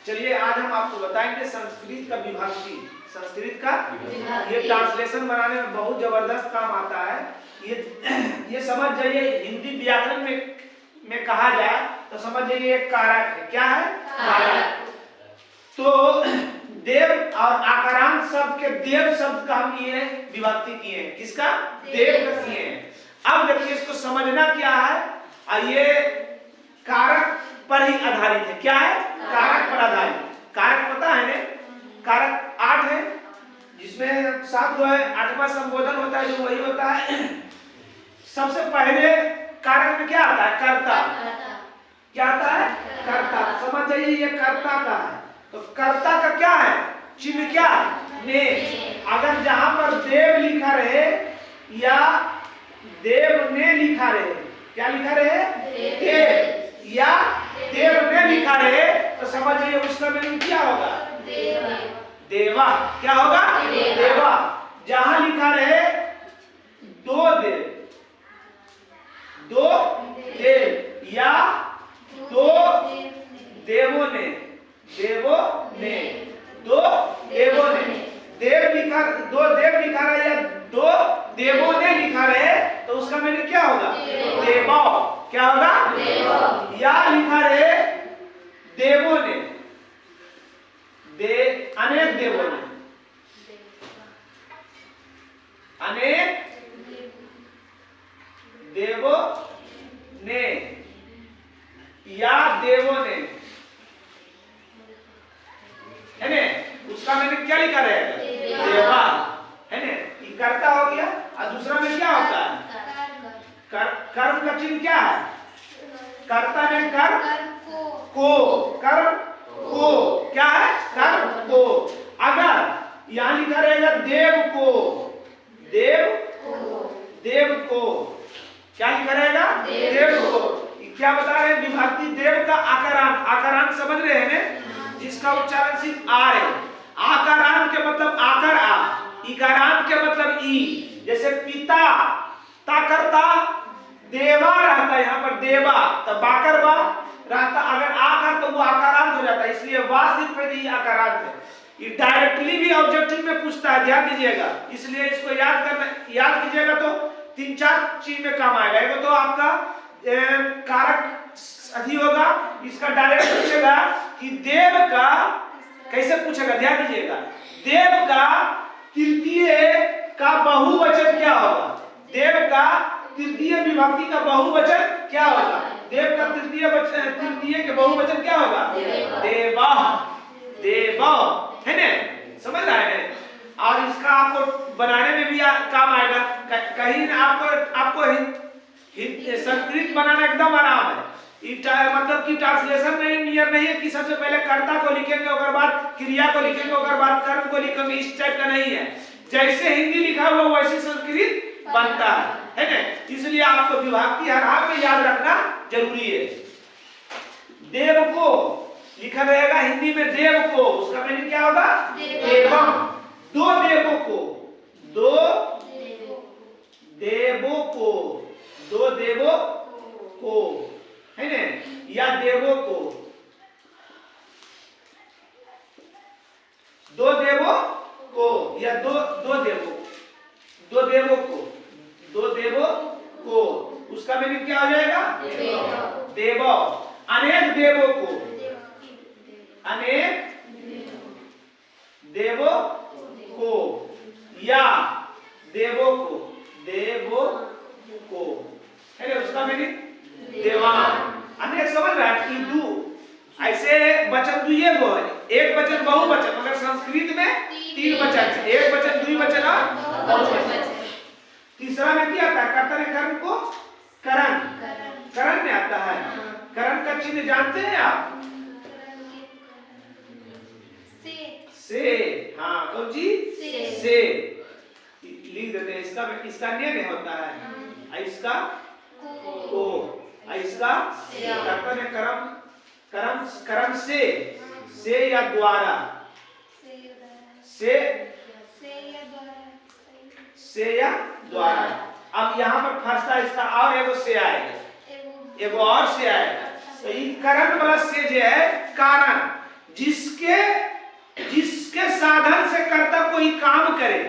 चलिए आज हम आपको बताएंगे संस्कृत का विभक्ति। संस्कृत का ये ट्रांसलेशन बनाने में बहुत जबरदस्त काम आता है। ये समझ जाइए, हिंदी व्याकरण में कहा जाए तो समझ जाइए एक कारक है। क्या है? कारक। तो देव और आकारांत शब्द के देव शब्द का हम ये विभक्ति किए हैं। किसका? देव का किए हैं। अब देखिए इसको समझना क्या है, ये कारक पर ही आधारित है। क्या है? कारक पर आधारित। कारक पता है ना? कारक 8 है, जिसमें 7 जो है 8वां संबोधन होता है, जो वही होता है। सबसे पहले कारक में क्या आता है? कर्ता। क्या आता है? कर्ता। समझ जाइए ये कर्ता का है। तो कर्ता का क्या है? चिन्ह क्या? ने। अगर जहां पर देव लिखा रहे या देव ने लिखा रहे, क्या लिखा रहे? देव या देव ने लिखा रहे, तो समझिए उसका मीनिंग क्या होगा? देवा। क्या होगा? देवा। जहां लिखा रहे दो देव, दो देव या दो देवों ने, देवों ने, दो देवों ने, देव लिखा, दो देव लिखा रहे या दो देवों ने लिखा रहे, तो उसका मीनिंग क्या होगा? देवो। क्या होगा? देवो। या लिखा रहे देवों ने, अनेक देवों ने, अनेक देवों ने या देवों ने, है ना? उसका मैंने क्या लिखा रहेगा? देवा, है ना? ये कर्ता हो गया। और दूसरा में क्या होता है? कर्म का चिन्ह क्या है? कर्ता में कर्म को, कर्म को क्या है? कर्म को। अगर यहां लिखा रहेगा देव को, देव को, क्या लिखा रहेगा? देव को। क्या बता रहे हैं? विभक्ति देव का आकारांत। आकारांत समझ रहे हैं ना? जिसका उच्चारण सिर्फ आ है। आकारांत के मतलब आकर आ, इकारांत के मतलब ई। जैसे पिता, ता करता, देवा रहता है यहाँ पर देवा, तो बाकर बा रहता। अगर आकर तो वो आकारांत हो जाता है, इसलिए वा सिर्फ ही आकारांत है। ये डायरेक्टली भी ऑब्जेक्टिव में पूछता है, ध्यान दीजिएगा। इसलिए इसको याद कीजिएगा तो 3-4 चीज में काम आएगा। एक तो आपका कारक अधि होगा, इसका डायरेक्ट पूछेगा कि देव का, कैसे पूछेगा ध्यान दीजिएगा, देव का तृतीय का बहुवचन क्या होगा? देव का तृतीय विभक्ति का बहुवचन क्या होगा? देव का तृतीय के बहुवचन क्या होगा? देवा। देवा, है ना? समझ रहे हैं? और इसका आपको बनाने में भी काम आएगा। कहीं आपको संस्कृत बनाना एकदम आराम है। मतलब कि ट्रांसलेशन में नियर नहीं है कि सबसे पहले कर्ता को लिखेंगे, उसके बाद क्रिया को लिखेंगे, उसके बाद कर्म को लिखेंगे। इस टाइप का नहीं है। जैसे हिंदी लिखा हुआ वैसे संस्कृत बनता है ना? इसलिए आपको विभक्ति हर हाल में याद रखना जरूरी है। देव को लिखा रहेगा हिंदी में देव को, उसका मीनिंग क्या होगा? देवम। दो देवों को, दो देवों को, दो देवों को, है ना? या देवों को, दो देवों को या दो देवों, दो देवों को, दो देवों को, उसका मीनिंग क्या हो जाएगा? देवो। अनेक देवों को, अनेक देवों को या देवों को, देवों को, है ना? उसका मीनिंग देवान। अनेक समझ रहा है कि दू, ऐसे वचन दुइये गो है। एक वचन बहुवचन, मगर संस्कृत में 3 वचन, एक वचन, दुई वचन और बहुवचन। तीसरा में क्या आता है? कर्ता ने कर्म को करण, करण में आता है। करण का चिन्ह जानते हैं आप? से। हाँ, कौन चीज? से लिख देते हैं। इसका ने में होता है, इसका को, इसका कर्ता ने कर्म से या द्वारा, से या द्वारा। अब यहाँ पर फंसता इसका और एगो से आएगा, एगो और से आएगा। तो ये करण वाला से जो है कारण, जिसके जिसके साधन से कर्ता कोई काम करे,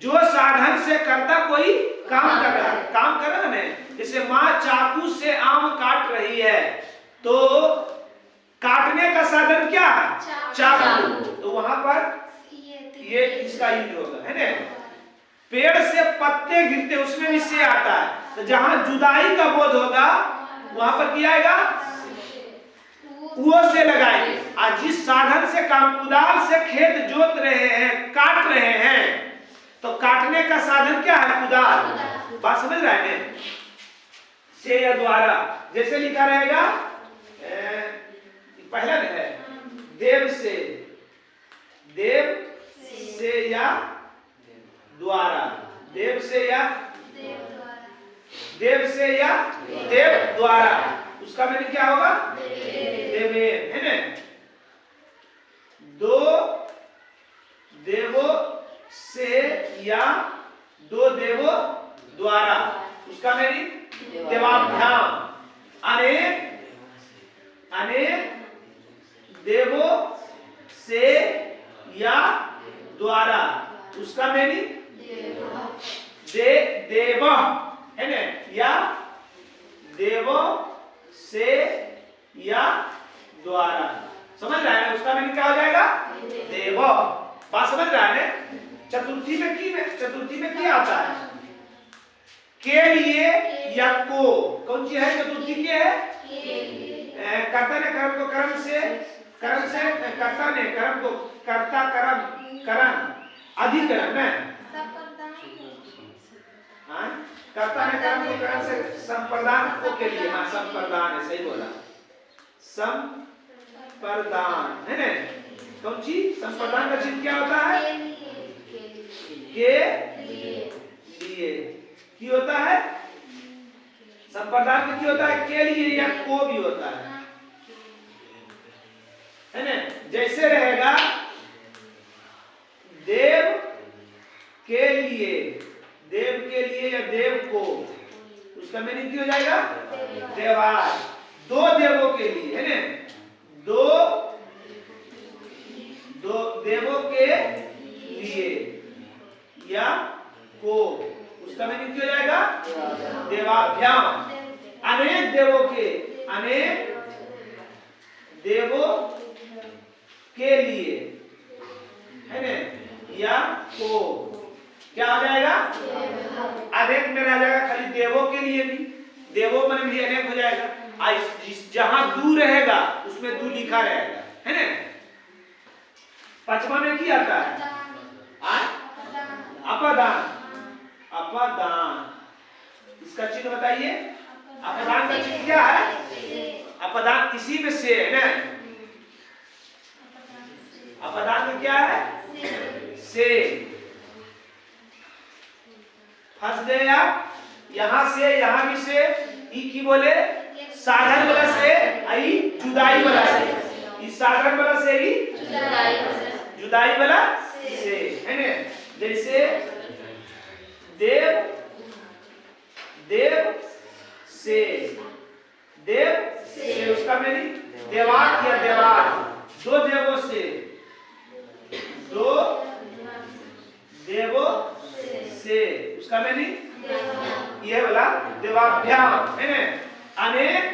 जो साधन से कर्ता कोई काम कर रहा है, काम कर रहा है। जैसे माँ चाकू से आम काट रही है, तो काटने का साधन क्या है? चाकू। तो वहां पर ये इसका यूज होगा, है ना। पेड़ से पत्ते गिरते, उसमें भी से आता है। तो जहां जुदाई का बोध होगा वहां पर क्या आएगा? वो से लगाएंगे। और जिस साधन से काम, कुदाल से खेत जोत रहे हैं, काट रहे हैं, तो काटने का साधन क्या है? कुदाल। बात समझ रहे हैं? से या द्वारा, जैसे लिखा रहेगा पहला है देव से, देव से या द्वारा, देव से या देव से या देव द्वारा, उसका मैंने क्या होगा? देवे, है ना। दो देवों से या दो देवों द्वारा, उसका मेरी देवाभ्याम। अनेक अनेक देवों से या द्वारा, उसका मेरी देव, है ना, या देवों से या द्वारा। समझ रहा है? उसका मैंने क्या हो जाएगा? देव। बात समझ रहा है? चतुर्थी में क्या आता है? के लिए या को, कौन सी है? चतुर्थी के है। कर्ता ने कर्म को कर्म से कर्ता ने कर्म को कर्ता कर्म अधिकरण में, कर्ता ने कर्म को कर्म से संप्रदान को के लिए, हाँ संप्रदान है, सही बोला, संप्रदान, है ना। कौन सी? संप्रदान का चिन्ह क्या होता है? के लिए की होता है। संप्रदान में क्या होता है? के लिए या को भी होता है ना। जैसे रहेगा देव के लिए, देव के लिए या देव को, उसका मीनिंग क्या हो जाएगा? देवार। दो देवों के लिए, है ना, दो देवों के लिए या को, उसका मीनिंग क्या हो जाएगा? देवाभ्याम। अनेक देवों के, अनेक देवों के लिए, है ना, या को क्या हो जाएगा? अनेक में रह जाएगा, खाली देवों के लिए भी, देवों में भी अनेक हो जाएगा। जहां दू रहेगा उसमें दू लिखा रहेगा, है ना। पचमा में क्या आता है? अपदान। अपदान, इसका चिन्ह बताइए। अपदान का चिन्ह क्या है? अपदान इसी में से है ना। अपदान में क्या है? से। फंस गए आप? यहां से यहां भी से, ई की बोले साधन वाला से, आई जुदाई वाला से, इस साधन वाला से ही जुदाई वाला से, है ना। जैसे देव, देव से, देव से, उसका मेरी देवार या देवार, दो देवों से, दो देवों से, उसका मेरी यह वाला देवाभ्याम, है ना। अनेक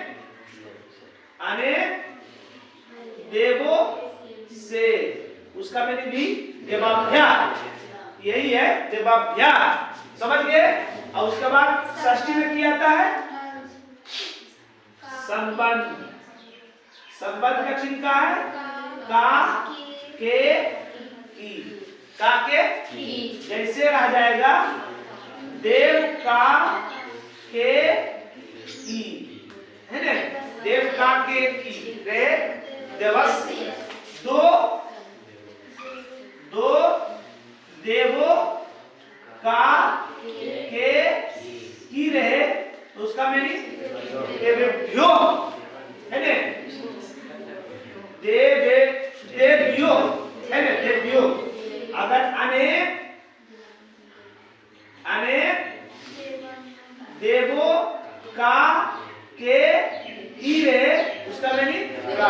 अनेक देवों से, उसका मेरी भी देवाभ्याम, यही है देवाभ्याम। समझ गए? और उसके बाद षष्ठी में क्या आता है? संबंध। संबंध का चिन्ह क्या है? का के की, का के की। जैसे रह जाएगा देव का के की, है ना, देव का के की, रे देवस। दो देवों का के की रहे, तो उसका मेरी देव्यो, है ना, देव्यो, है ना, देव्यो। अगर अनेक अनेक देवों का के की रहे, उसका मेरी देवा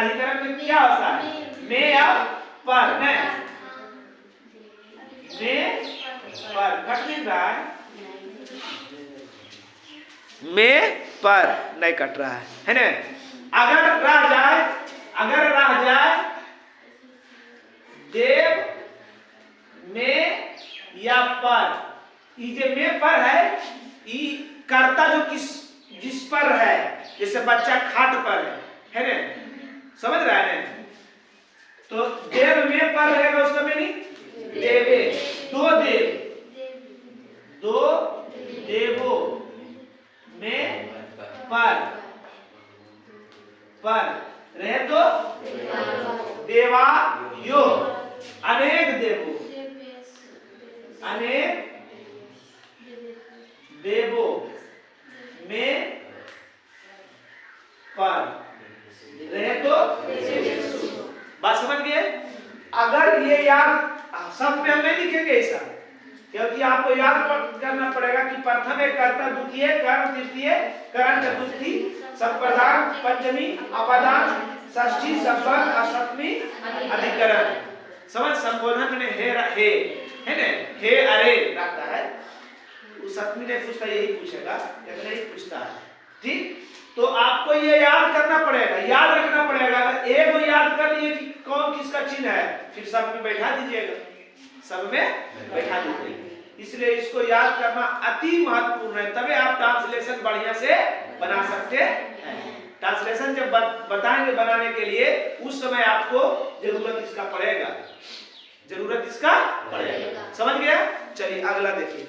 अधिकरण में क्या होता है? में या पर? नहीं, में पर कट नहीं रहा है, में पर नहीं कट रहा है ना? अगर रह जाए देव में या पर, ये में पर है, ये कर्ता जो जिस पर है, जैसे बच्चा खाट पर है ना, समझ रहा है ना? तो देव में पर रहेगा, उसका मीनिंग देवे, दो देवो में पर रहे तो देवा यो, अनेक देवो में पर रहे तो। बात समझ गए? अगर ये याद सब में हम नहीं लिखेंगे ऐसा, क्योंकि आपको याद करना पड़ेगा कि प्रथम एक कर्ता, द्वितीय कर्म, तृतीय करण, चतुर्थी संप्रदान, पंचमी अपदान, षष्ठी संबंध, अष्टमी अधिकरण। समझ? संबोधन में हे है ना, हे अरे रखता है, उस सप्तमी नहीं पूछता, यही पूछेगा, लेकिन नहीं पूछता है। ठीक, तो आपको ये याद करना पड़ेगा, याद रखना पड़ेगा। अगर एक को याद कर लिए कि कौन किसका चिन्ह है, फिर सब में बैठा दीजिएगा, सब में बैठा दीजिएगा। इसलिए इसको याद करना अति महत्वपूर्ण है, तभी आप ट्रांसलेशन बढ़िया से बना सकते हैं। ट्रांसलेशन जब बताएंगे बनाने के लिए, उस समय आपको जरूरत इसका पड़ेगा, समझ गया? चलिए अगला देखिए।